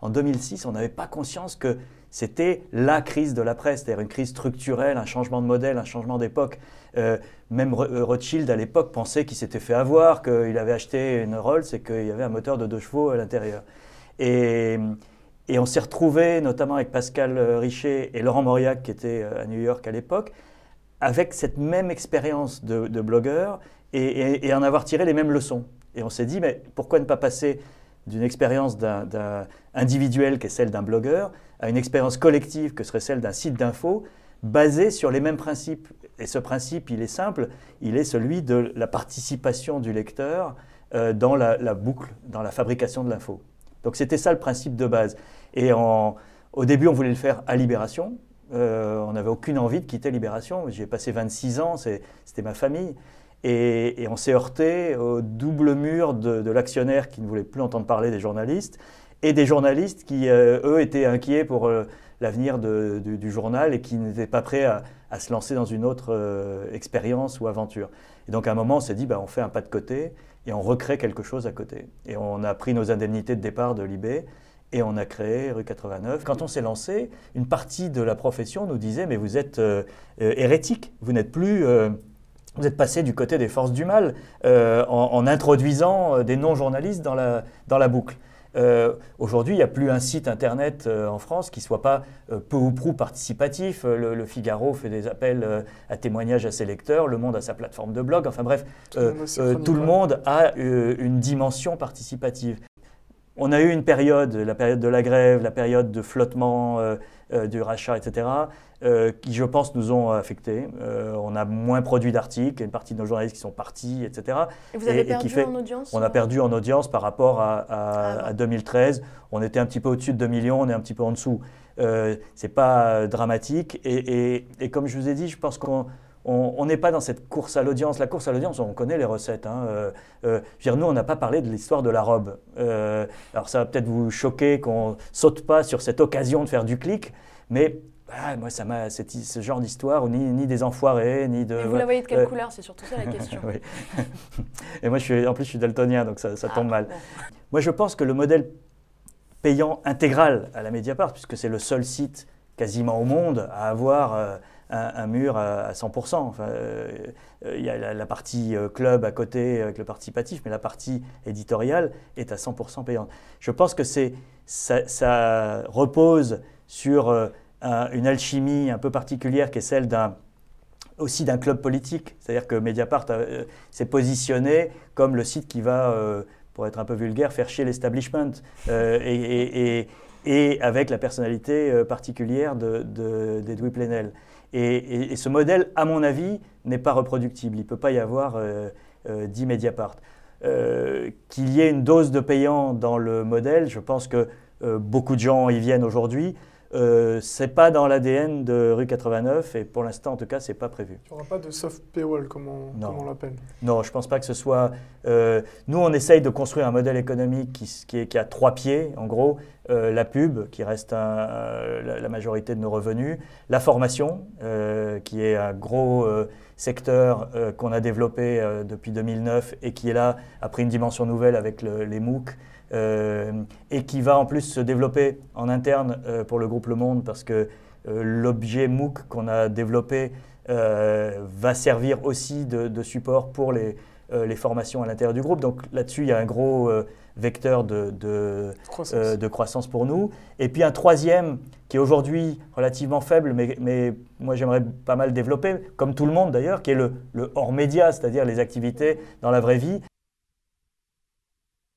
en 2006, on n'avait pas conscience que c'était la crise de la presse, c'est-à-dire une crise structurelle, un changement de modèle, un changement d'époque. Même Rothschild, à l'époque, pensait qu'il s'était fait avoir, qu'il avait acheté une Rolls et qu'il y avait un moteur de 2 chevaux à l'intérieur. Et on s'est retrouvés, notamment avec Pascal Richer et Laurent Mauriac, qui était à New York à l'époque, avec cette même expérience de blogueur et en avoir tiré les mêmes leçons. Et on s'est dit, mais pourquoi ne pas passer d'une expérience individuelle, qui est celle d'un blogueur, à une expérience collective, que serait celle d'un site d'info, basée sur les mêmes principes. Et ce principe, il est simple, il est celui de la participation du lecteur dans la boucle, dans la fabrication de l'info. Donc c'était ça le principe de base. Et au début, on voulait le faire à Libération. On n'avait aucune envie de quitter Libération. J'y ai passé 26 ans, c'était ma famille. Et on s'est heurté au double mur de l'actionnaire qui ne voulait plus entendre parler des journalistes et des journalistes qui, eux, étaient inquiets pour l'avenir du journal et qui n'étaient pas prêts à se lancer dans une autre expérience ou aventure. Et donc à un moment, on s'est dit, on fait un pas de côté et on recrée quelque chose à côté. Et on a pris nos indemnités de départ de Libé et on a créé Rue 89. Quand on s'est lancé, une partie de la profession nous disait, mais vous êtes hérétique, vous n'êtes plus... Vous êtes passé du côté des forces du mal en introduisant des non-journalistes dans la boucle. Aujourd'hui, il n'y a plus un site internet en France qui ne soit pas peu ou prou participatif. Le Figaro fait des appels à témoignages à ses lecteurs, Le Monde a sa plateforme de blog. Enfin bref, tout le monde a une dimension participative. On a eu une période, la période de la grève, la période de flottement du rachat, etc., qui, je pense, nous ont affectés. On a moins produit d'articles, il y a une partie de nos journalistes qui sont partis, etc. Et vous avez perdu en audience? On a perdu en audience par rapport à 2013. On était un petit peu au-dessus de 2 millions, on est un petit peu en dessous. C'est pas dramatique. Et comme je vous ai dit, je pense qu'on n'est pas dans cette course à l'audience. La course à l'audience, on connaît les recettes. Je veux dire, nous, on n'a pas parlé de l'histoire de la robe. Alors ça va peut-être vous choquer qu'on ne saute pas sur cette occasion de faire du clic, mais moi, ça m'a ce genre d'histoire, ni des enfoirés, ni de... Et vous la voyez de quelle couleur? C'est surtout ça la question. Oui. Et moi, en plus, je suis daltonien, donc ça tombe mal. Bon. Moi, je pense que le modèle payant intégral à la Mediapart, puisque c'est le seul site quasiment au monde à avoir un mur à 100%. Enfin, il y a la partie club à côté avec le participatif, mais la partie éditoriale est à 100% payante. Je pense que ça repose sur une alchimie un peu particulière qui est celle aussi d'un club politique. C'est-à-dire que Mediapart s'est positionné comme le site qui va, pour être un peu vulgaire, faire chier l'establishment et avec la personnalité particulière d'Edoui Plenel. Et ce modèle, à mon avis, n'est pas reproductible. Il ne peut pas y avoir 10 Mediapart. Qu'il y ait une dose de payant dans le modèle, je pense que beaucoup de gens y viennent aujourd'hui. Ce n'est pas dans l'ADN de Rue 89 et pour l'instant, en tout cas, ce n'est pas prévu. Il n'y aura pas de soft paywall, comme on l'appelle. Non, je ne pense pas que ce soit... nous, on essaye de construire un modèle économique qui a 3 pieds, en gros. La pub, qui reste la majorité de nos revenus. La formation, qui est un gros secteur qu'on a développé depuis 2009 et qui est là, a pris une dimension nouvelle avec les MOOC. Et qui va en plus se développer en interne pour le groupe Le Monde parce que l'objet MOOC qu'on a développé va servir aussi de support pour les formations à l'intérieur du groupe. Donc là-dessus, il y a un gros vecteur de croissance pour nous. Et puis un troisième qui est aujourd'hui relativement faible, mais moi j'aimerais pas mal développer, comme tout le monde d'ailleurs, qui est le hors-média, c'est-à-dire les activités dans la vraie vie.